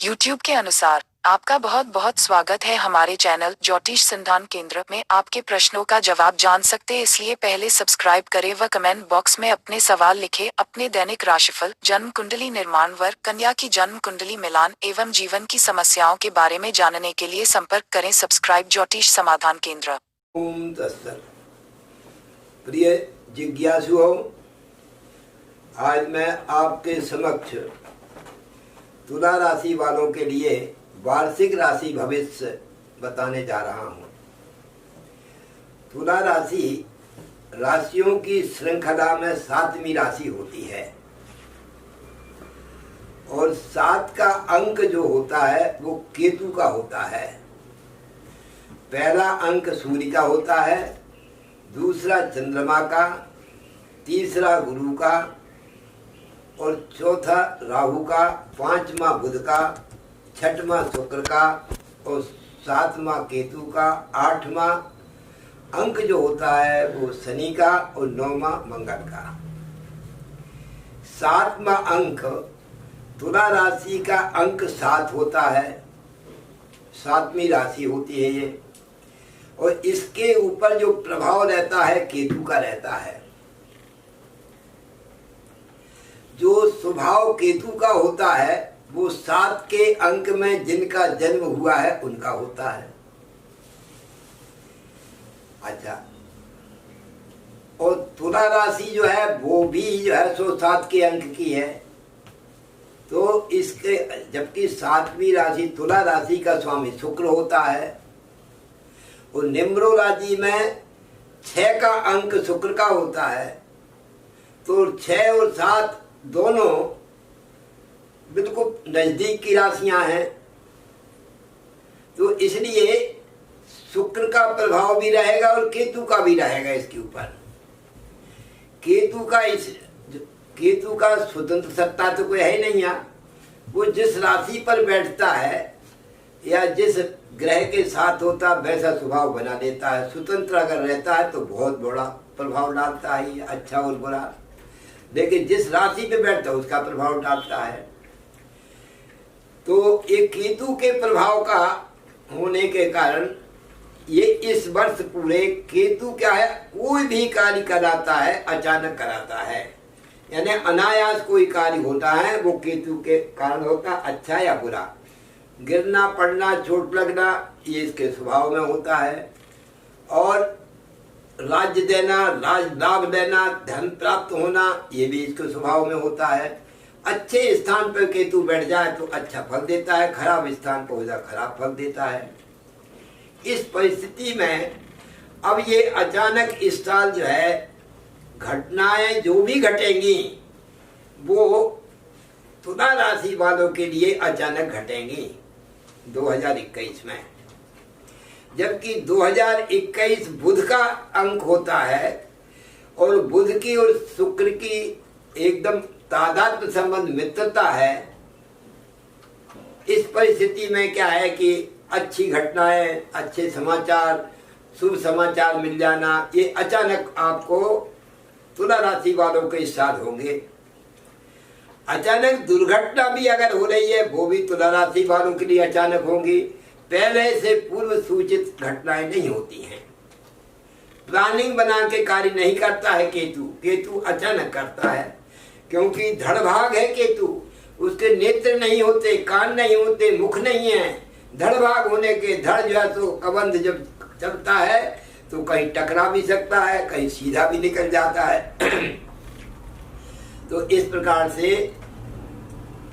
YouTube के अनुसार आपका बहुत बहुत स्वागत है हमारे चैनल ज्योतिष संधान केंद्र में। आपके प्रश्नों का जवाब जान सकते इसलिए पहले सब्सक्राइब करें व कमेंट बॉक्स में अपने सवाल लिखें। अपने दैनिक राशिफल, जन्म कुंडली निर्माण, वर कन्या की जन्म कुंडली मिलान एवं जीवन की समस्याओं के बारे में जानने के लिए संपर्क करें सब्सक्राइब ज्योतिष समाधान केंद्र। ओम तत्सत। प्रिय जिज्ञासुओं, आज मैं आपके समक्ष तुला राशि वालों के लिए वार्षिक राशि भविष्य बताने जा रहा हूँ। तुला राशि राशियों की श्रृंखला में 7वीं राशि होती है और 7 का अंक जो होता है वो केतु का होता है। पहला अंक सूर्य का होता है, दूसरा चंद्रमा का, तीसरा गुरु का और चौथा राहु का, 5वां बुध का, 6वां शुक्र का और 7वां केतु का, 8वां अंक जो होता है वो शनि का और 9वां मंगल का। 7वां अंक तुला राशि का अंक 7 होता है, 7वीं राशि होती है ये, और इसके ऊपर जो प्रभाव रहता है केतु का रहता है। जो स्वभाव केतु का होता है वो 7 के अंक में जिनका जन्म हुआ है उनका होता है। अच्छा, और तुला राशि जो है वो भी जो है 7 के अंक की है। तो इसके जबकि 7वीं राशि तुला राशि का स्वामी शुक्र होता है और निम्रो राशि में 6 का अंक शुक्र का होता है। तो 6 और 7 दोनों बिल्कुल नजदीक की राशियां हैं, तो इसलिए शुक्र का प्रभाव भी रहेगा और केतु का भी रहेगा इसके ऊपर। केतु का स्वतंत्र सत्ता तो कोई है नहीं है। वो जिस राशि पर बैठता है या जिस ग्रह के साथ होता वैसा स्वभाव बना देता है। स्वतंत्र अगर रहता है तो बहुत बड़ा प्रभाव डालता है, अच्छा और बुरा, लेकिन जिस राशि पे बैठता है उसका प्रभाव डालता है। तो ये केतु के प्रभाव का होने के कारण ये इस वर्ष पूरे केतु क्या है, कोई भी कार्य कराता है अचानक कराता है, यानी अनायास कोई कार्य होता है वो केतु के कारण होता है, अच्छा या बुरा। गिरना पड़ना चोट लगना ये इसके स्वभाव में होता है, और राज्य देना, राज लाभ देना, धन प्राप्त होना ये भी इसके स्वभाव में होता है। अच्छे स्थान पर केतु बैठ जाए तो अच्छा फल देता है, खराब स्थान पर हो जाए खराब फल देता है। इस परिस्थिति में अब ये अचानक इस साल जो है घटनाएं जो भी घटेंगी वो तुला राशि वालों के लिए अचानक घटेंगी 2021 में। जबकि 2021 बुध का अंक होता है और बुध की और शुक्र की एकदम तादात्म्य संबंध मित्रता है। इस परिस्थिति में क्या है कि अच्छी घटनाएं, अच्छे समाचार, शुभ समाचार मिल जाना ये अचानक आपको तुला राशि वालों के साथ होंगे। अचानक दुर्घटना भी अगर हो रही है वो भी तुला राशि वालों के लिए अचानक होंगी। पहले से पूर्व सूचित घटनाएं नहीं होती हैं। प्लानिंग बना के कार्य नहीं करता है केतु अचानक करता है, क्योंकि धड़भाग है केतु। उसके नेत्र नहीं होते, कान नहीं होते, मुख नहीं है। धड़भाग होने के धड़ जो है तो कबंध जब चलता है तो कहीं टकरा भी सकता है, कहीं सीधा भी निकल जाता है। तो इस प्रकार से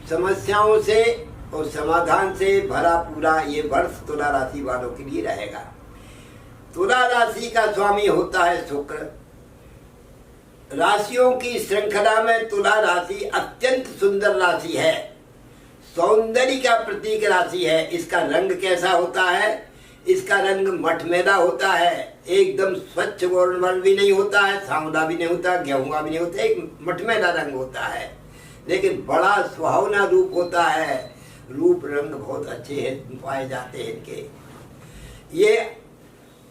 समस्याओं से और समाधान से भरा पूरा ये वर्ष तुला राशि वालों के लिए रहेगा। तुला राशि का स्वामी होता है शुक्र। राशियों की श्रृंखला में तुला राशि अत्यंत सुंदर राशि है, सौंदर्य का प्रतीक राशि है। इसका रंग कैसा होता है? इसका रंग मठमेला होता है, एकदम स्वच्छ वर्ण भी नहीं होता है, सांवला भी नहीं होता, गेहुआ भी नहीं होता, एक मठमेला रंग होता है, लेकिन बड़ा सुहावना रूप होता है। रूप रंग बहुत अच्छे हैं, पाए जाते हैं इनके। ये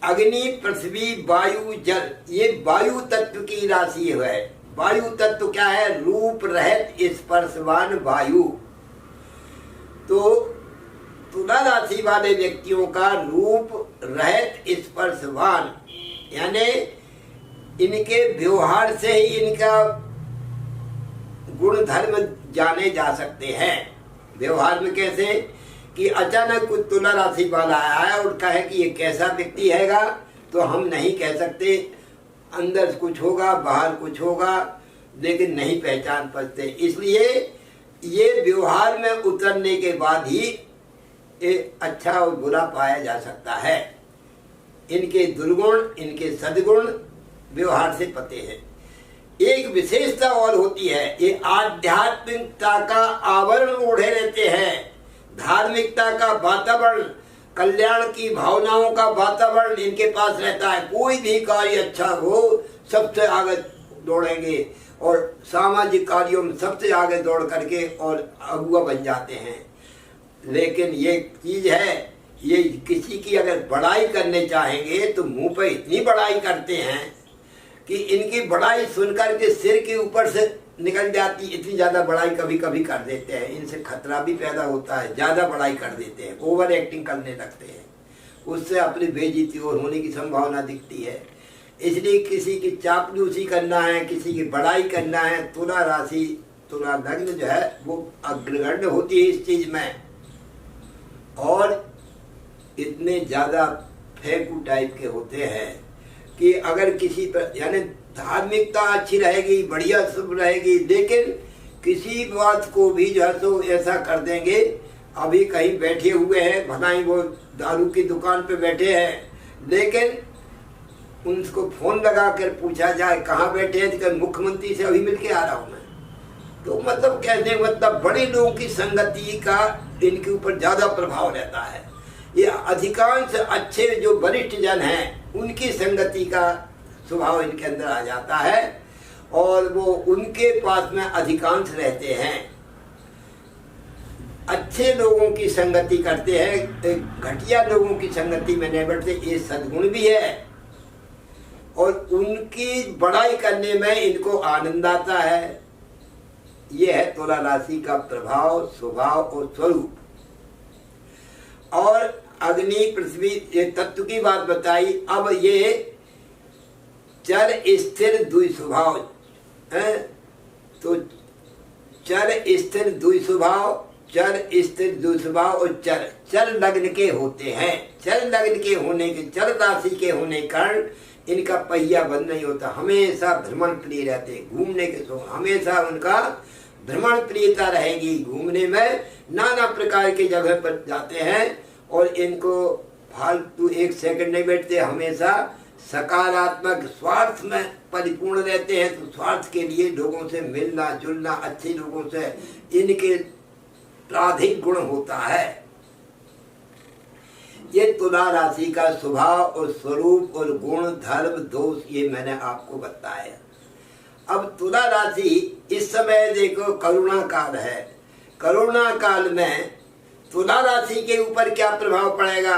अग्नि, पृथ्वी, वायु, जल, ये वायु तत्व की राशि है। वायु तत्व क्या है? रूप रहित स्पर्शवान वायु। तो तुला राशि वाले व्यक्तियों का रूप रहित स्पर्शवान, यानी इनके व्यवहार से ही इनका गुण धर्म जाने जा सकते हैं। व्यवहार में कैसे कि अचानक कुछ तुला राशि वाला आया और कहे कि ये कैसा व्यक्ति हैगा, तो हम नहीं कह सकते, अंदर कुछ होगा बाहर कुछ होगा, लेकिन नहीं पहचान पाते। इसलिए ये व्यवहार में उतरने के बाद ही ये अच्छा और बुरा पाया जा सकता है। इनके दुर्गुण इनके सद्गुण व्यवहार से पते हैं। एक विशेषता और होती है, ये आध्यात्मिकता का आवरण ओढ़े रहते हैं। धार्मिकता का वातावरण, कल्याण की भावनाओं का वातावरण इनके पास रहता है। कोई भी कार्य अच्छा हो सबसे आगे दौड़ेंगे और सामाजिक कार्यों में सबसे आगे दौड़ करके और अगुआ बन जाते हैं। लेकिन ये चीज है, ये किसी की अगर बड़ाई करने चाहेंगे तो मुंह पे इतनी बड़ाई करते हैं कि इनकी बड़ाई सुनकर के सिर के ऊपर से निकल जाती। इतनी ज्यादा बड़ाई कभी कभी कर देते हैं, इनसे खतरा भी पैदा होता है। ज्यादा बड़ाई कर देते हैं, ओवर एक्टिंग करने लगते हैं, उससे अपनी बेइज्जती और होने की संभावना दिखती है। इसलिए किसी की चापलूसी करना है, किसी की बड़ाई करना है, तुला राशि तुला लग्न जो है वो अग्रगण्य होती है इस चीज में। और इतने ज्यादा फेंकू टाइप के होते हैं कि अगर किसी पर, यानी धार्मिकता अच्छी रहेगी, बढ़िया शुभ रहेगी, लेकिन किसी बात को भी जो है तो ऐसा कर देंगे। अभी कहीं बैठे हुए हैं, भला ही वो दारू की दुकान पे बैठे हैं, लेकिन उनको फोन लगा कर पूछा जाए कहाँ बैठे हैं, तो मुख्यमंत्री से अभी मिलके आ रहा हूँ मैं। तो मतलब कहने मतलब बड़े लोगों की संगति का इनके ऊपर ज्यादा प्रभाव रहता है। ये अधिकांश अच्छे जो वरिष्ठ जन हैं उनकी संगति का स्वभाव इनके अंदर आ जाता है और वो उनके पास में अधिकांश रहते हैं। अच्छे लोगों की संगति करते हैं, घटिया लोगों की संगति में नहीं बैठते। ये सद्गुण भी है और उनकी बड़ाई करने में इनको आनंद आता है। ये है तुला राशि का प्रभाव, स्वभाव और स्वरूप। और अग्नि पृथ्वी ये तत्व की बात बताई। अब ये चर स्थिर द्वि स्वभाव है, तो चर स्थिर द्वि स्वभाव, चर स्थिर द्वि स्वभाव और चर लग्न के होते हैं। चर लग्न के होने के, चर राशि के होने कारण इनका पहिया बंद नहीं होता, हमेशा भ्रमण प्रिय रहते, घूमने के शौक, हमेशा उनका भ्रमण प्रियता रहेगी। घूमने में नाना प्रकार की जगह पर जाते हैं और इनको फालतू एक सेकंड नहीं बैठते, हमेशा सकारात्मक स्वार्थ में परिपूर्ण रहते हैं। तो स्वार्थ के लिए लोगों से मिलना जुलना, अच्छे लोगों से इनके प्राधिक गुण होता है। ये तुला राशि का स्वभाव और स्वरूप और गुण धर्म दोष ये मैंने आपको बताया। अब तुला राशि इस समय देखो करुणा काल है। करुणा काल में तुला राशि के ऊपर क्या प्रभाव पड़ेगा?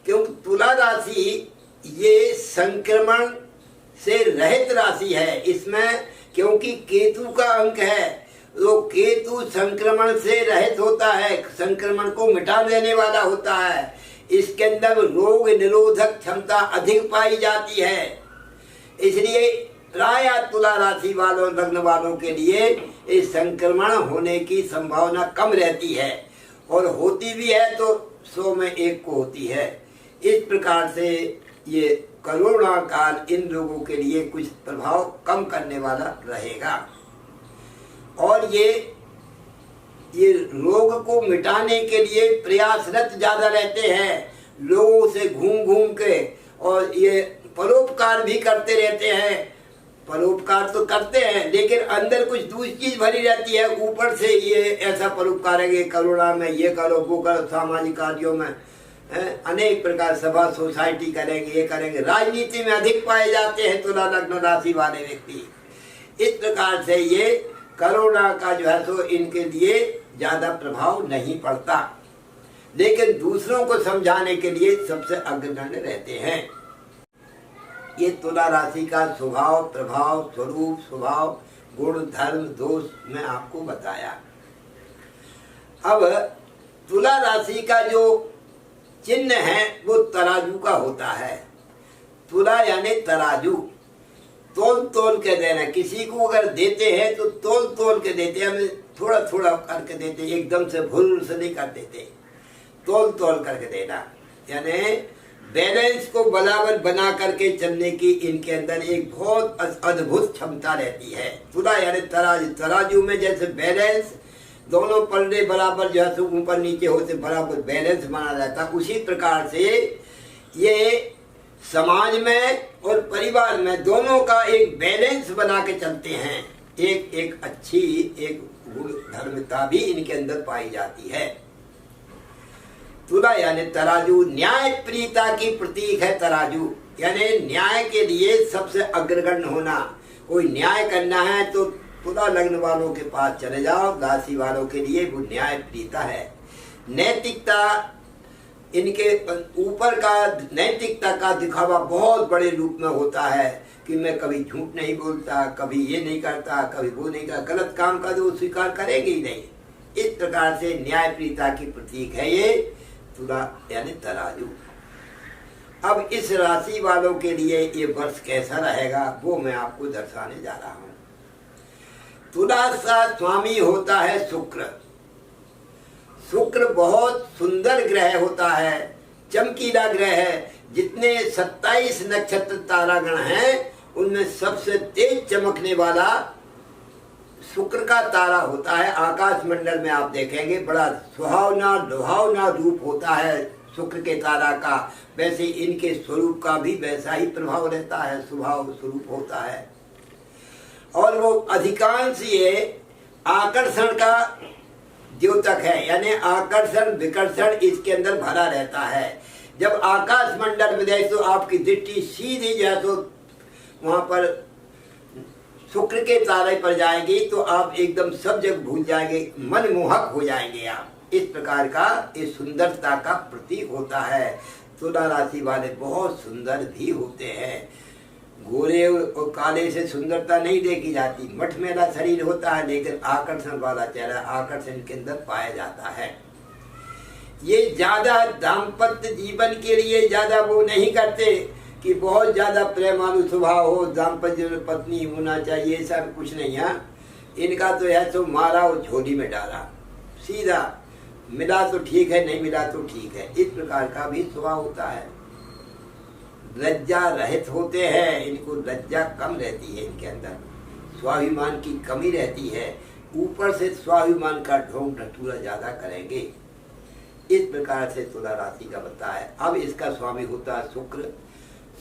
क्योंकि तुला राशि ये संक्रमण से रहित राशि है। इसमें क्योंकि केतु का अंक है, तो केतु संक्रमण से रहित होता है, संक्रमण को मिटा देने वाला होता है। इसके अंदर रोग निरोधक क्षमता अधिक पाई जाती है। इसलिए प्राय तुला राशि वालों लग्न वालों के लिए इस संक्रमण होने की संभावना कम रहती है और होती भी है तो 100 में 1 को होती है। इस प्रकार से ये करुणा काल इन लोगों के लिए कुछ प्रभाव कम करने वाला रहेगा। और ये रोग को मिटाने के लिए प्रयासरत ज्यादा रहते हैं, लोगों से घूम घूम के, और ये परोपकार भी करते रहते हैं। परोपकार तो करते हैं लेकिन अंदर कुछ दूसरी चीज भरी रहती है। ऊपर से ये ऐसा परोपकार है, करुणा में ये करो वो करो, सामाजिक कार्यों में अनेक प्रकार सभा सोसाइटी करेंगे, ये करेंगे। राजनीति में अधिक पाए जाते हैं तुला लग्न राशि वाले व्यक्ति। इस प्रकार से ये करुणा का जो है सो इनके लिए ज्यादा प्रभाव नहीं पड़ता, लेकिन दूसरों को समझाने के लिए सबसे अग्रगण्य रहते हैं। ये तुला राशि का स्वभाव प्रभाव स्वरूप स्वभाव गुण धर्म दोष मैं आपको बताया। अब तुला राशि का जो चिन्ह है वो तराजू का होता है। तुला यानी तराजू, तोल तोल के देना। किसी को अगर देते हैं तो तोल तोल के देते हैं, हमें थोड़ा थोड़ा करके देते, एकदम से भूल से नहीं कर देते, तोल तोल करके देना। यानी बैलेंस को बराबर बना करके चलने की इनके अंदर एक बहुत अद्भुत क्षमता रहती है। तुला यानी तराजू, तराजू में जैसे बैलेंस दोनों पलड़े बराबर जो है ऊपर नीचे होते बराबर बैलेंस बना रहता, उसी प्रकार से ये समाज में और परिवार में दोनों का एक बैलेंस बना के चलते हैं। एक अच्छी एक गुण धर्मता भी इनके अंदर पाई जाती है। तुला यानी तराजू, न्याय प्रियता की प्रतीक है तराजू, यानी न्याय के लिए सबसे अग्रगण्य होना। कोई न्याय करना है तो तुला लग्न वालों के पास चले जाओ, राशि वालों के लिए वो न्याय प्रियता है। नैतिकता, इनके ऊपर का नैतिकता का दिखावा बहुत बड़े रूप में होता है कि मैं कभी झूठ नहीं बोलता, कभी ये नहीं करता, कभी वो नहीं करता, गलत काम का जो स्वीकार करेंगे ही नहीं। इस प्रकार से न्याय प्रियता की प्रतीक है ये तुला यानी तराजू। अब इस राशि वालों के लिए ये वर्ष कैसा रहेगा वो मैं आपको दर्शाने जा रहा हूँ। तुला का स्वामी होता है शुक्र। शुक्र बहुत सुंदर ग्रह होता है, चमकीला ग्रह है। जितने 27 नक्षत्र तारागण हैं उनमें सबसे तेज चमकने वाला शुक्र का तारा होता है। आकाश मंडल में आप देखेंगे बड़ा सुहावना लुभावना रूप होता है शुक्र के तारा का। वैसे इनके स्वरूप का भी वैसा ही प्रभाव रहता है, स्वभाव स्वरूप होता है। और वो अधिकांश ये आकर्षण का द्योतक है, यानी आकर्षण विकर्षण इसके अंदर भरा रहता है। जब आकाश मंडल में जाए तो आपकी दृष्टि सीधी जाए तो वहां पर शुक्र के तारे पर जाएगी तो आप एकदम सब जगह भूल जाएंगे, मनमोहक हो जाएंगे आप। इस प्रकार का इस सुंदरता का प्रतीक होता है। तुला राशि वाले बहुत सुंदर भी होते हैं। गोरे और काले से सुंदरता नहीं देखी जाती, मठमेला शरीर होता है लेकिन आकर्षण वाला चेहरा आकर्षण के अंदर पाया जाता है। ये ज्यादा दाम्पत्य जीवन के लिए ज्यादा वो नहीं करते कि बहुत ज्यादा प्रेमानु स्वभाव हो, दाम्पत्य में पत्नी होना चाहिए, सब कुछ नहीं है इनका। तो है तो मारा और झोली में डाला, सीधा मिला तो ठीक है, नहीं मिला तो ठीक है, इस प्रकार का भी स्वभाव होता है। लज्जा रहित होते हैं, इनको लज्जा कम रहती है, इनके अंदर स्वाभिमान की कमी रहती है। ऊपर से स्वाभिमान का ढोंग ढटूरा ज्यादा करेंगे। इस प्रकार से तुला राशि का बनता है। अब इसका स्वामी होता है शुक्र।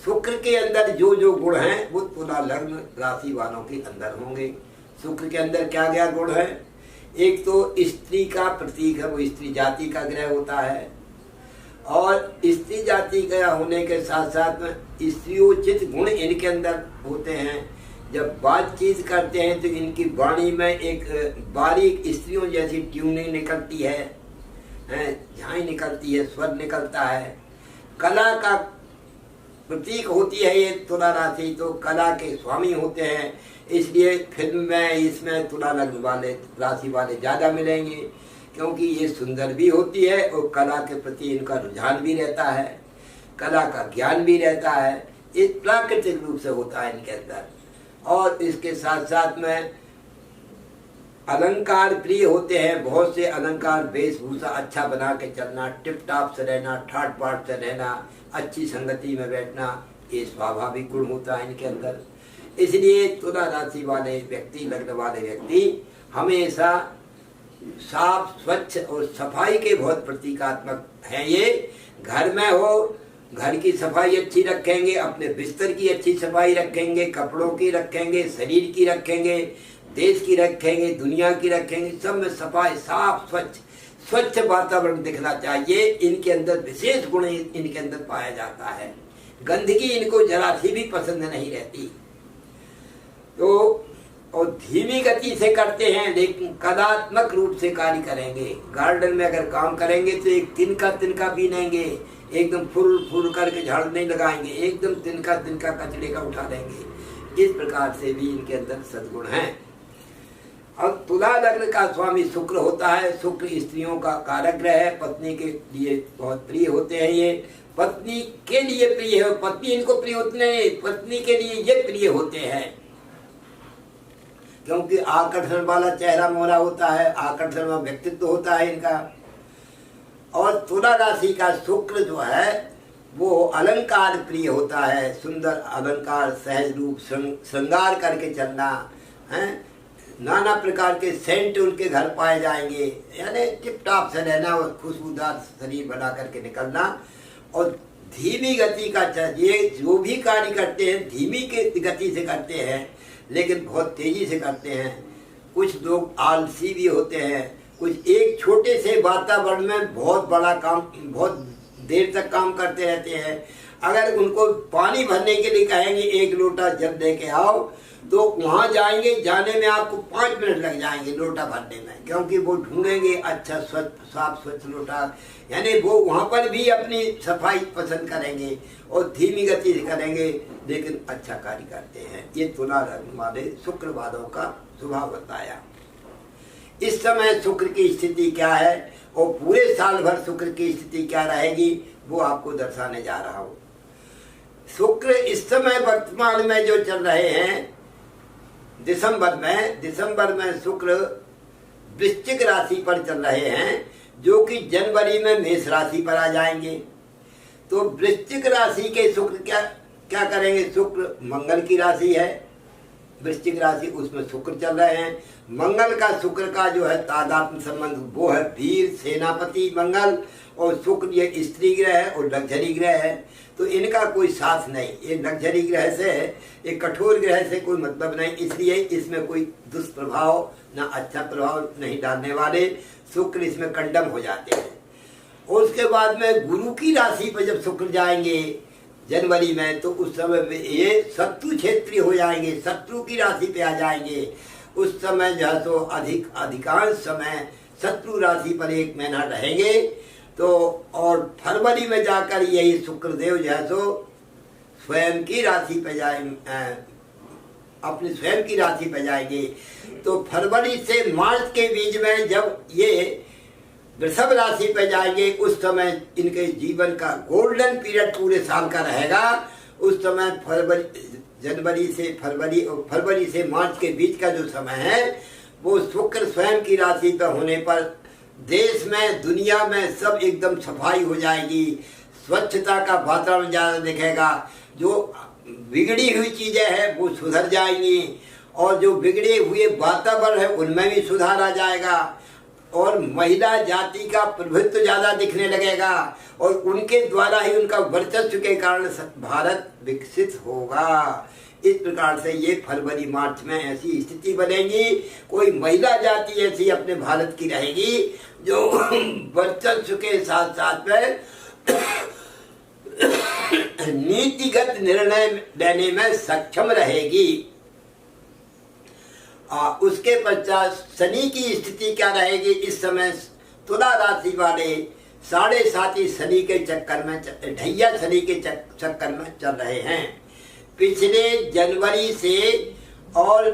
शुक्र के अंदर जो जो गुण हैं वो तुला लग्न राशि वालों के अंदर होंगे। शुक्र के अंदर क्या क्या गुण है? एक तो स्त्री का प्रतीक है, वो स्त्री जाति का ग्रह होता है। और स्त्री जाति का होने के साथ साथ में स्त्रियोचित गुण इनके अंदर होते हैं। जब बातचीत करते हैं तो इनकी वाणी में एक बारीक स्त्रियों जैसी ट्यूनिंग निकलती है, झाई निकलती है, स्वर निकलता है। कला का प्रतीक होती है ये तुला राशि, तो कला के स्वामी होते हैं। इसलिए फिल्म में इसमें तुला लग्न वाले राशि वाले ज्यादा मिलेंगे, क्योंकि ये सुंदर भी होती है और कला के प्रति इनका रुझान भी रहता है, कला का ज्ञान भी रहता है। इस प्राकृतिक रूप से होता है इनके अंदर। और इसके साथ साथ में अलंकार प्रिय होते हैं। बहुत से अलंकार, वेशभूषा अच्छा बना के चलना, टिप टाप से रहना, ठाट बाट से रहना, अच्छी संगति में बैठना, ये स्वाभाविक गुण होता है इनके अंदर। इसलिए तुला राशि वाले व्यक्ति, लग्न वाले व्यक्ति हमेशा साफ स्वच्छ और सफाई के बहुत प्रतीकात्मक हैं। ये घर में हो, घर की सफाई अच्छी रखेंगे, अपने बिस्तर की अच्छी सफाई रखेंगे, कपड़ों की रखेंगे, शरीर की रखेंगे, देश की रखेंगे, दुनिया की रखेंगे, सब में सफाई, साफ स्वच्छ वातावरण दिखना चाहिए। इनके अंदर विशेष गुण इनके अंदर पाया जाता है। गंदगी इनको जरा सी भी पसंद नहीं रहती। तो और धीमी गति से करते हैं लेकिन कलात्मक रूप से कार्य करेंगे। गार्डन में अगर काम करेंगे तो एक तिनका बीनेंगे, एकदम फुल करके झाड़ नहीं लगाएंगे, एकदम तिनका कचड़े का उठा देंगे। इस प्रकार से भी इनके अंदर सद्गुण हैं। अब तुला लग्न का स्वामी शुक्र होता है। शुक्र स्त्रियों का कारक ग्रह है, पत्नी के लिए बहुत प्रिय होते हैं। ये पत्नी के लिए प्रिय है, पत्नी इनको प्रिय होती नहीं, पत्नी के लिए ये प्रिय होते हैं, क्योंकि आकर्षण वाला चेहरा मोहरा होता है, आकर्षण वाला व्यक्तित्व होता है इनका। और तुला राशि का शुक्र जो है वो अलंकार प्रिय होता है, सुंदर अलंकार, सहज रूप, श्रृंगार करके चलना है, नाना प्रकार के सेंट उनके घर पाए जाएंगे, यानी टिप टॉप से रहना और खुशबूदार शरीर बना करके निकलना। और धीमी गति का ये जो भी कार्य करते हैं धीमी के गति से करते हैं, लेकिन बहुत तेजी से करते हैं। कुछ लोग आलसी भी होते हैं, कुछ एक छोटे से वातावरण में बहुत बड़ा काम, बहुत देर तक काम करते रहते हैं। अगर उनको पानी भरने के लिए कहेंगे 1 लोटा जब लेके आओ, तो वहाँ जाएंगे, जाने में आपको 5 मिनट लग जाएंगे लोटा भरने में, क्योंकि वो ढूंढेंगे अच्छा स्वच्छ साफ स्वच्छ लोटा, यानी वो वहाँ पर भी अपनी सफाई पसंद करेंगे और धीमी गति से करेंगे, लेकिन अच्छा कार्य करते हैं। ये तुला लग्न वाले शुक्रवारों का स्वभाव बताया। इस समय शुक्र की स्थिति क्या है और पूरे साल भर शुक्र की स्थिति क्या रहेगी, वो आपको दर्शाने जा रहा हूँ। शुक्र इस समय वर्तमान में जो चल रहे हैं, दिसंबर में शुक्र वृश्चिक राशि पर चल रहे हैं, जो कि जनवरी में मेष राशि पर आ जाएंगे। तो वृश्चिक राशि के शुक्र क्या करेंगे, शुक्र मंगल की राशि है, वृश्चिक राशि, उसमें शुक्र चल रहे हैं। मंगल का शुक्र का जो है तादात्म्य संबंध वो है वीर सेनापति मंगल, और शुक्र ये स्त्री ग्रह है और लग्जरी ग्रह है, तो इनका कोई साथ नहीं। ये लग्जरी ग्रह से, एक कठोर ग्रह से कोई मतलब नहीं, इसलिए इसमें कोई दुष्प्रभाव ना अच्छा प्रभाव नहीं डालने वाले शुक्र इसमें कंडम हो जाते हैं। और उसके बाद में गुरु की राशि पर जब शुक्र जाएंगे जनवरी में, तो उस समय ये शत्रु क्षेत्रीय हो जाएंगे, शत्रु की राशि पे आ जाएंगे। उस समय जो है तो अधिकांश समय शत्रु राशि पर 1 महीना रहेंगे। तो और फरवरी में जाकर यही शुक्रदेव जो है तो स्वयं की राशि पे जाएंगे, अपनी स्वयं की राशि पे जाएंगे। तो फरवरी से मार्च के बीच में जब ये वृषभ राशि पे जाएंगे, उस समय इनके जीवन का गोल्डन पीरियड पूरे साल का रहेगा। उस समय फरवरी से मार्च के बीच का जो समय है, वो शुक्र स्वयं की राशि पर होने पर देश में, दुनिया में सब एकदम सफाई हो जाएगी, स्वच्छता का वातावरण ज्यादा दिखेगा, जो बिगड़ी हुई चीजें हैं वो सुधर जाएंगी, और जो बिगड़े हुए वातावरण है उनमें भी सुधार आ जाएगा, और महिला जाति का प्रभुत्व ज्यादा दिखने लगेगा, और उनके द्वारा ही उनका वर्चस्व के कारण भारत विकसित होगा। इस प्रकार से ये फरवरी मार्च में ऐसी स्थिति बनेगी, कोई महिला जाति ऐसी अपने भारत की रहेगी जो वर्चस्व के साथ साथ में नीतिगत निर्णय लेने में सक्षम रहेगी। उसके पश्चात शनि की स्थिति क्या रहेगी इस समय, तुला राशि वाले 7.5 शनि के चक्कर में, ढैया शनि के चक्कर में चल रहे हैं। पिछले जनवरी से और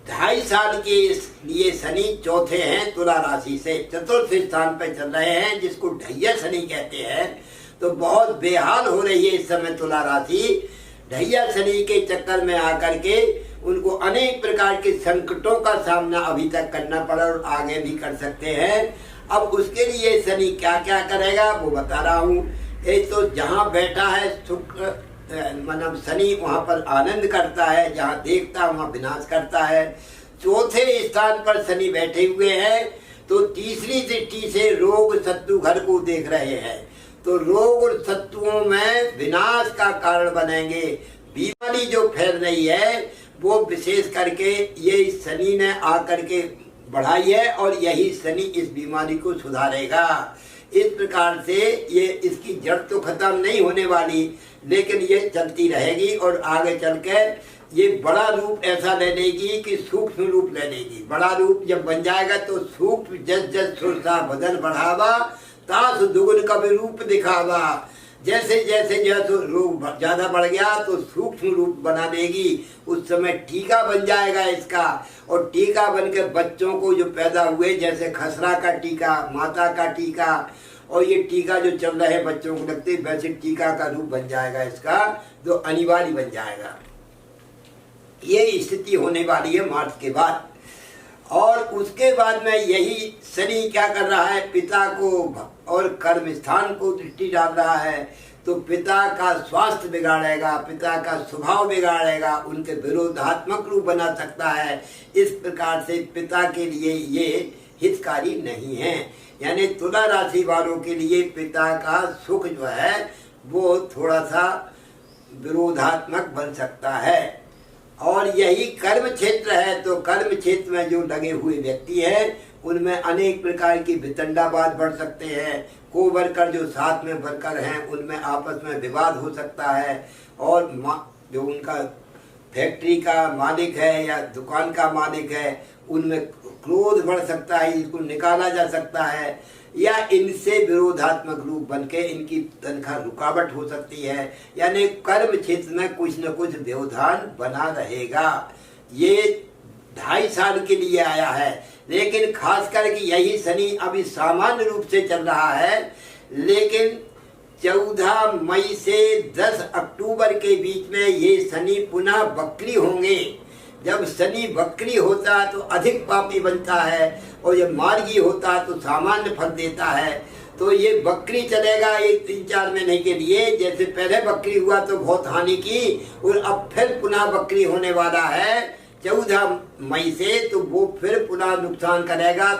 2.5 साल के लिए शनि चौथे हैं, तुला राशि से चतुर्थ स्थान पर चल रहे हैं, जिसको ढैया शनि कहते हैं। तो बहुत बेहाल हो रही है इस समय तुला राशि, ढैया शनि के चक्कर में आकर के उनको अनेक प्रकार के संकटों का सामना अभी तक करना पड़ा और आगे भी कर सकते हैं। अब उसके लिए शनि क्या क्या करेगा वो बता रहा हूँ। एक तो जहाँ बैठा है शुक्र मतलब शनि, वहाँ पर आनंद करता है, जहाँ देखता है वहाँ विनाश करता है। चौथे स्थान पर शनि बैठे हुए हैं, तो तीसरी दृष्टि से रोग शत्रु घर को देख रहे हैं, तो रोग और शत्रुओं में विनाश का कारण बनेंगे। बीमारी जो फैल रही है वो विशेष करके ये शनि ने आकर के बढ़ाई है, और यही शनि इस बीमारी को सुधारेगा। इस प्रकार से ये इसकी जड़ तो खत्म नहीं होने वाली, लेकिन ये चलती रहेगी और आगे चलकर ये बड़ा रूप ऐसा ले लेगी कि सूक्ष्म रूप ले लेगी। बड़ा रूप जब बन जाएगा तो सूक्ष्म जस जस सुरसा बदन बढ़ावा, तास दुगुन कभी रूप दिखावा। जैसे जैसे जो है तो रोग ज्यादा बढ़ गया तो सूक्ष्म रूप बना देगी, उस समय टीका बन जाएगा इसका। और टीका बनकर बच्चों को जो पैदा हुए, जैसे खसरा का टीका, माता का टीका, और ये टीका जो चल रहे हैं बच्चों को लगते, वैसे टीका का रूप बन जाएगा इसका, जो अनिवार्य बन जाएगा। ये स्थिति होने वाली है मार्च के बाद। और उसके बाद में यही शनि क्या कर रहा है, पिता को और कर्म स्थान को दृष्टि डाल रहा है, तो पिता का स्वास्थ्य बिगाड़ेगा, पिता का स्वभाव बिगाड़ेगा, उनके विरोधात्मक रूप बना सकता है। इस प्रकार से पिता के लिए ये हितकारी नहीं है। यानी तुला राशि वालों के लिए पिता का सुख जो है वो थोड़ा सा विरोधात्मक बन सकता है। और यही कर्म क्षेत्र है, तो कर्म क्षेत्र में जो लगे हुए व्यक्ति हैं उनमें अनेक प्रकार की वितंडावाद बढ़ सकते हैं। को वर्कर जो साथ में वर्कर हैं उनमें आपस में विवाद हो सकता है। और जो उनका फैक्ट्री का मालिक है या दुकान का मालिक है उनमें क्रोध बढ़ सकता है, इसको निकाला जा सकता है, या इनसे विरोधात्मक रूप बनके इनकी तनख्वाह रुकावट हो सकती है। यानी कर्म क्षेत्र में कुछ न कुछ व्यवधान बना रहेगा। ये 2.5 साल के लिए आया है, लेकिन खास करके यही शनि अभी सामान्य रूप से चल रहा है, लेकिन 14 मई से 10 अक्टूबर के बीच में ये शनि पुनः वक्री होंगे। जब शनि वक्री होता है तो अधिक पापी बनता है, और जब मार्गी होता है तो सामान्य फल देता है। तो ये वक्री चलेगा एक 3-4 महीने के लिए। जैसे पहले वक्री हुआ तो बहुत हानि की, और अब फिर पुनः वक्री होने वाला है 14 मई से, तो वो फिर पुनः नुकसान करेगा।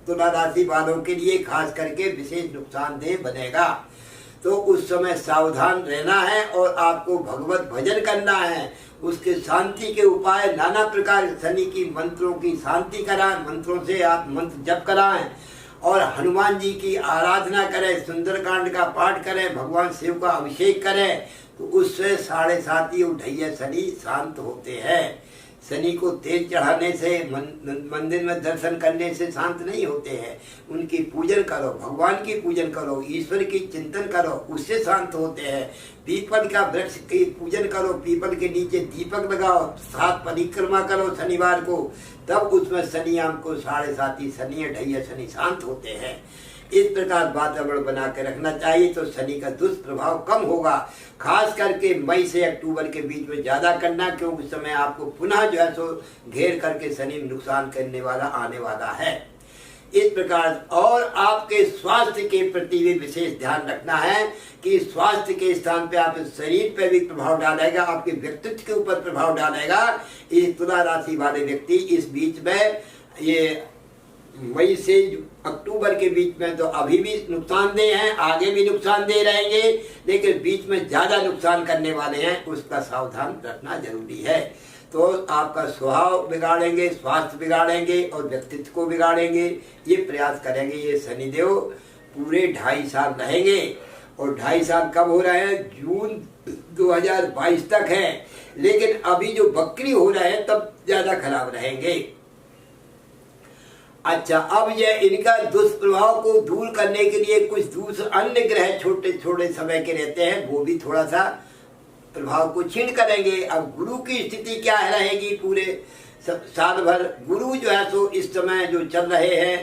तुला राशि वालों के लिए खास करके विशेष नुकसानदेह बनेगा। तो उस समय सावधान रहना है और आपको भगवत भजन करना है। उसके शांति के उपाय नाना प्रकार शनि की मंत्रों की शांति कराएं, मंत्रों से आप मंत्र जप कराएं, और हनुमान जी की आराधना करें, सुंदरकांड का पाठ करें, भगवान शिव का अभिषेक करें, तो उससे 7.5 उठैया शनि शांत होते हैं। शनि को तेल चढ़ाने से, मंदिर में दर्शन करने से शांत नहीं होते हैं। उनकी पूजन करो, भगवान की पूजन करो, ईश्वर की चिंतन करो, उससे शांत होते हैं। पीपल का वृक्ष की पूजन करो, पीपल के नीचे दीपक लगाओ, 7 परिक्रमा करो शनिवार को, तब उसमें शनियाम को 7.5 शनि ढैया शनि शांत होते हैं। इस प्रकार वातावरण बना के रखना चाहिए तो शनि का दुष्प्रभाव कम होगा। खास करके मई से अक्टूबर के बीच में ज्यादा करना, क्योंकि उस समय आपको पुनः जो है सो घेर करके शनि नुकसान करने वाला आने वाला है। इस प्रकार और आपके स्वास्थ्य के प्रति भी विशेष ध्यान रखना है कि स्वास्थ्य के स्थान पे आप शरीर पे भी प्रभाव डालेगा, आपके व्यक्तित्व के ऊपर प्रभाव डालेगा। इस तुला राशि वाले व्यक्ति इस बीच में ये मई से अक्टूबर के बीच में तो अभी भी नुकसानदेह हैं, आगे भी नुकसानदेह रहेंगे, लेकिन बीच में ज्यादा नुकसान करने वाले हैं, उसका सावधान रखना जरूरी है। तो आपका स्वभाव बिगाड़ेंगे, स्वास्थ्य बिगाड़ेंगे और व्यक्तित्व को बिगाड़ेंगे, ये प्रयास करेंगे। ये शनिदेव पूरे 2.5 साल रहेंगे, और 2.5 साल कब हो रहे हैं? जून 2022 तक है, लेकिन अभी जो वक्री हो रहे हैं तब ज्यादा खराब रहेंगे। अच्छा, अब ये इनका दुष्प्रभाव को दूर करने के लिए कुछ दूसरे अन्य ग्रह छोटे छोटे समय के रहते हैं, वो भी थोड़ा सा प्रभाव को क्षीण करेंगे। अब गुरु की स्थिति क्या रहेगी पूरे साल भर? गुरु जो है सो इस समय जो चल रहे हैं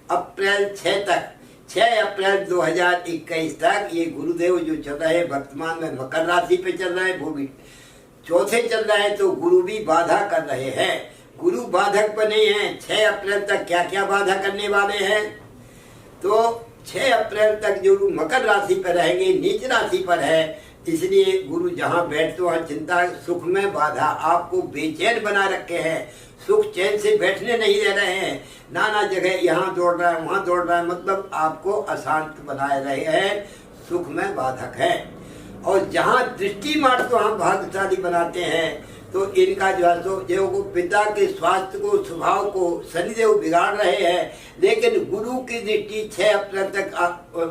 अप्रैल 6 तक, 6 अप्रैल 2021 तक ये गुरुदेव जो चल रहे हैं वर्तमान में मकर राशि पे चल रहे हैं, वो भी चौथे चल रहे हैं, तो गुरु भी बाधा कर रहे हैं। गुरु बाधक पर नहीं है। 6 अप्रैल तक क्या क्या बाधा करने वाले हैं? तो 6 अप्रैल तक जो मकर राशि पर रहेंगे, नीच राशि पर है, इसलिए गुरु जहाँ बैठते वहाँ चिंता, सुख में बाधा, आपको बेचैन बना रखे हैं, सुख चैन से बैठने नहीं दे रहे हैं, नाना जगह यहाँ दौड़ रहा है वहाँ दौड़ रहा है, मतलब आपको अशांत बनाए रहे हैं, सुख में बाधक है। और जहाँ दृष्टि मारते वहाँ भाग्यशाली बनाते हैं। तो इनका जो है सो जो पिता के स्वास्थ्य को, स्वभाव को शनिदेव बिगाड़ रहे हैं, लेकिन गुरु की दृष्टि 6 अप्रैल तक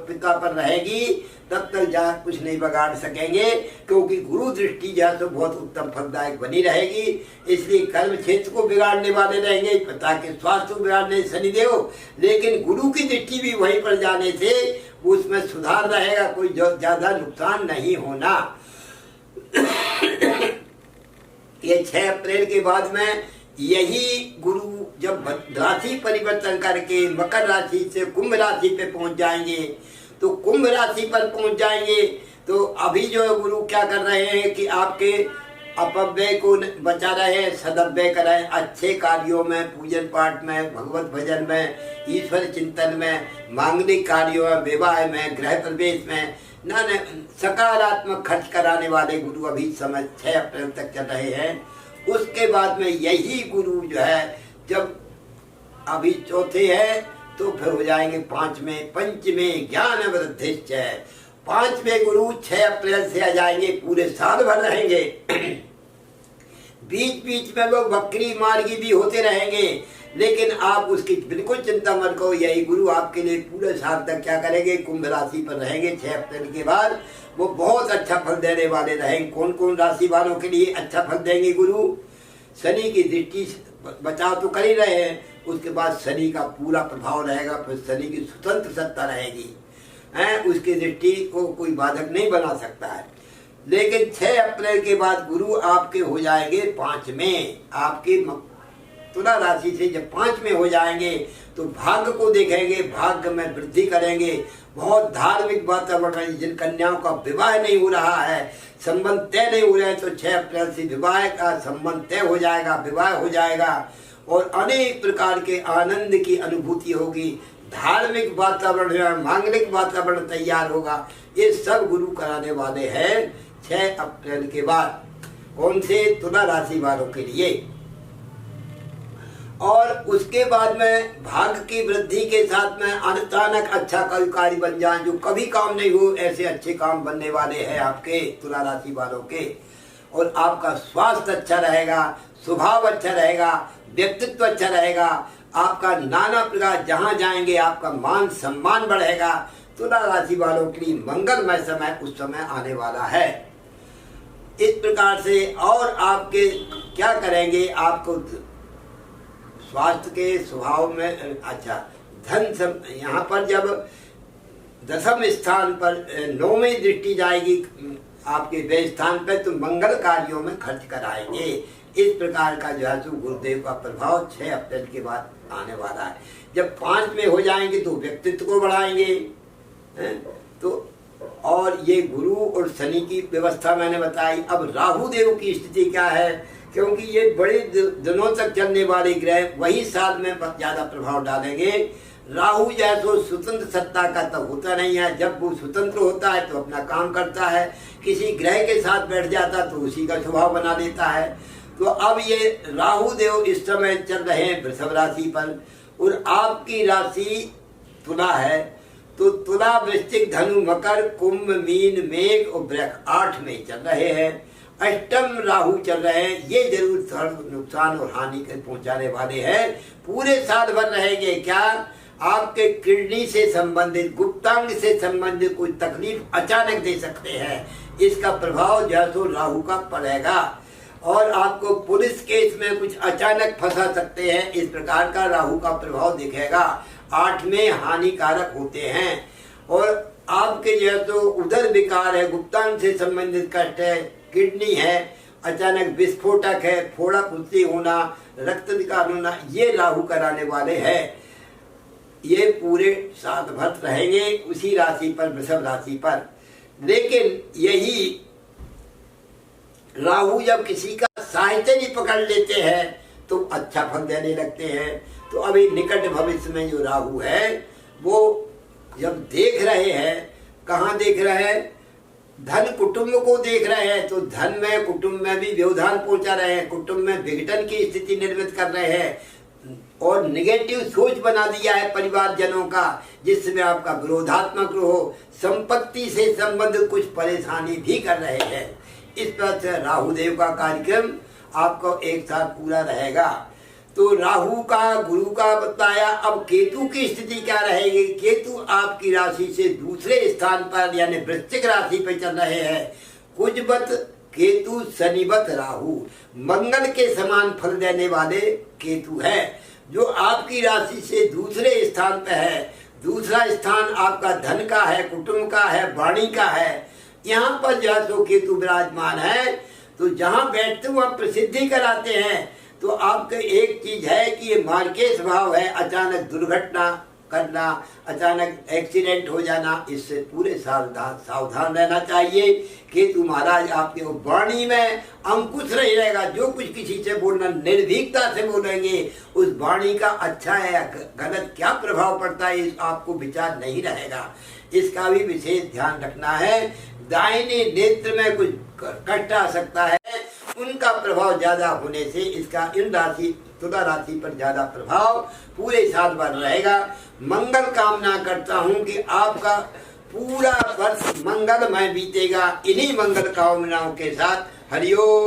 पिता पर रहेगी, तब तक जहाँ कुछ नहीं बिगाड़ सकेंगे, क्योंकि गुरु दृष्टि जो है सो बहुत उत्तम फलदायक बनी रहेगी। इसलिए कर्म क्षेत्र को बिगाड़ने वाले रहेंगे, पिता के स्वास्थ्य को बिगाड़ने शनिदेव, लेकिन गुरु की दृष्टि भी वहीं पर जाने से उसमें सुधार रहेगा, कोई ज्यादा नुकसान नहीं होना। ये 6 अप्रैल के बाद में यही गुरु जब राशि परिवर्तन करके मकर राशि से कुंभ राशि पे पहुंच जाएंगे, तो कुंभ राशि पर पहुंच जाएंगे तो अभी जो गुरु क्या कर रहे हैं कि आपके अपव्यय को बचा रहे, सदव्यय कराएं, अच्छे कार्यों में, पूजन पाठ में, भगवत भजन में, ईश्वर चिंतन में, मांगलिक कार्यों में, विवाह में, गृह प्रवेश में ना सकारात्मक खर्च कराने वाले गुरु अभी समय 6 अप्रैल तक चल रहे हैं। उसके बाद में यही गुरु जो है जब अभी चौथे है तो फिर हो जाएंगे 5वें, पंचमें ज्ञान वृद्धिश्च। 5वें गुरु 6 अप्रैल से आ जाएंगे, पूरे साल भर रहेंगे। बीच बीच में वो वक्री मार्गी भी होते रहेंगे, लेकिन आप उसकी बिल्कुल चिंता मत करो। यही गुरु आपके लिए पूरे साल तक क्या करेंगे, कुंभ राशि पर रहेंगे। 6 अप्रैल के बाद वो बहुत अच्छा फल देने वाले रहेंगे। कौन कौन राशि वालों के लिए अच्छा फल देंगे गुरु? शनि की दृष्टि बचाव तो कर ही रहे हैं, उसके बाद शनि का पूरा प्रभाव रहेगा, फिर शनि की स्वतंत्र सत्ता रहेगी, उसकी दृष्टि को कोई बाधक नहीं बना सकता है। लेकिन 6 अप्रैल के बाद गुरु आपके हो जाएंगे 5वें। आपके तुला राशि से जब 5वें हो जाएंगे तो भाग्य को देखेंगे, भाग्य में वृद्धि करेंगे। बहुत धार्मिक वातावरण, जिन कन्याओं का विवाह नहीं हो रहा है, संबंध तय नहीं हो रहे हैं, तो 6 अप्रैल से विवाह का संबंध तय हो जाएगा, विवाह हो जाएगा और अनेक प्रकार के आनंद की अनुभूति होगी। धार्मिक वातावरण, मांगलिक वातावरण तैयार होगा। ये सब गुरु कराने वाले हैं 6 अप्रैल के बाद। कौन से? तुला राशि वालों के लिए। और उसके बाद में भाग्य की वृद्धि के साथ में अचानक अच्छा कोई कार्य बन जाए, जो कभी काम नहीं हो, ऐसे अच्छे काम बनने वाले हैं आपके तुला राशि वालों के। और आपका स्वास्थ्य अच्छा रहेगा, स्वभाव अच्छा रहेगा, व्यक्तित्व अच्छा रहेगा, आपका नाना प्रकार जहां जाएंगे आपका मान सम्मान बढ़ेगा। तुला राशि वालों के लिए मंगलमय समय उस समय आने वाला है। इस प्रकार से और आपके क्या करेंगे, आपको स्वास्थ्य के स्वभाव में अच्छा धन यहाँ पर जब 10वें स्थान पर 9वीं दृष्टि जाएगी आपके व्यय स्थान पर, तो मंगल कार्यों में खर्च कराएंगे। इस प्रकार का जो है सो गुरुदेव का प्रभाव 6 अप्रैल के बाद आने वाला है। जब 5 में हो जाएंगे तो व्यक्तित्व को बढ़ाएंगे। तो और ये गुरु और शनि की व्यवस्था मैंने बताई। अब राहु देव की स्थिति क्या है, क्योंकि ये बड़े दिनों तक चलने वाले ग्रह वही साल में ज्यादा प्रभाव डालेंगे। राहु जैसे स्वतंत्र सत्ता का तब होता नहीं है। जब वो स्वतंत्र होता है तो अपना काम करता है, किसी ग्रह के साथ बैठ जाता तो उसी का स्वभाव बना देता है। तो अब ये राहु देव इस समय चल रहे हैं वृषभ राशि पर, और आपकी राशि तुला है, तो तुला, वृश्चिक, धनु, मकर, कुंभ, मीन, मेघ और वृष 8 में चल रहे हैं। अष्टम राहु चल रहे हैं, ये जरूर थोड़ा नुकसान और हानि के पहुंचाने वाले हैं। पूरे साल भर रहेंगे। क्या? आपके किडनी से संबंधित, गुप्तांग से संबंधित कोई तकलीफ अचानक दे सकते हैं। इसका प्रभाव जो है सो राहु का पड़ेगा। और आपको पुलिस केस में कुछ अचानक फंसा सकते हैं। इस प्रकार का राहु का प्रभाव दिखेगा। 8 में हानिकारक होते हैं। और आपके जो है तो उदर विकार है, गुप्तांग से संबंधित कष्ट है, किडनी है, अचानक विस्फोटक है, फोड़ा फुंसी होना, रक्त निकाल होना, ये राहु कराने वाले हैं। ये पूरे साल भर रहेंगे उसी राशि पर, वृषभ राशि पर। लेकिन यही राहु जब किसी का साहित्य नहीं पकड़ लेते हैं तो अच्छा फल देने लगते हैं। तो अभी निकट भविष्य में जो राहु है वो जब देख रहे हैं, कहाँ देख रहे हैं? धन कुटुंब को देख रहे हैं, तो धन में, कुटुंब में भी व्यवधान पहुंचा रहे हैं, कुटुंब में विघटन की स्थिति निर्मित कर रहे हैं और निगेटिव सोच बना दिया है परिवारजनों का, जिसमें आपका विरोधात्मक हो, संपत्ति से संबंधित कुछ परेशानी भी कर रहे हैं। इस तरह से राहु देव का कार्यक्रम आपको एक साथ पूरा रहेगा। तो राहु का, गुरु का बताया। अब केतु की स्थिति क्या रहेगी? केतु आपकी राशि से दूसरे स्थान पर यानी वृश्चिक राशि पर चल रहे हैं। कुजवत केतु, शनिवत राहु, मंगल के समान फल देने वाले केतु है, जो आपकी राशि से दूसरे स्थान पर है। दूसरा स्थान आपका धन का है, कुटुंब का है, वाणी का है। यहाँ पर जो है सो केतु विराजमान है, तो जहाँ बैठते हुए प्रसिद्धि कराते हैं। तो आपके एक चीज है कि ये मार्केश भाव है, अचानक दुर्घटना करना, अचानक एक्सीडेंट हो जाना, इससे पूरे सावधान रहना चाहिए। केतु महाराज आपके वाणी में अंकुश नहीं रहेगा, जो कुछ किसी से बोलना निर्भीकता से बोलेंगे, उस वाणी का अच्छा है या गलत क्या प्रभाव पड़ता है इस आपको विचार नहीं रहेगा। इसका भी विशेष ध्यान रखना है। दाहिने नेत्र में कुछ कष्ट आ सकता है, उनका प्रभाव ज्यादा होने से इसका इन राशि तुला राशि पर ज्यादा प्रभाव पूरे साल भर रहेगा। मंगल कामना करता हूं कि आपका पूरा वर्ष मंगलमय बीतेगा। इन्हीं मंगल कामनाओं के साथ हरिओम।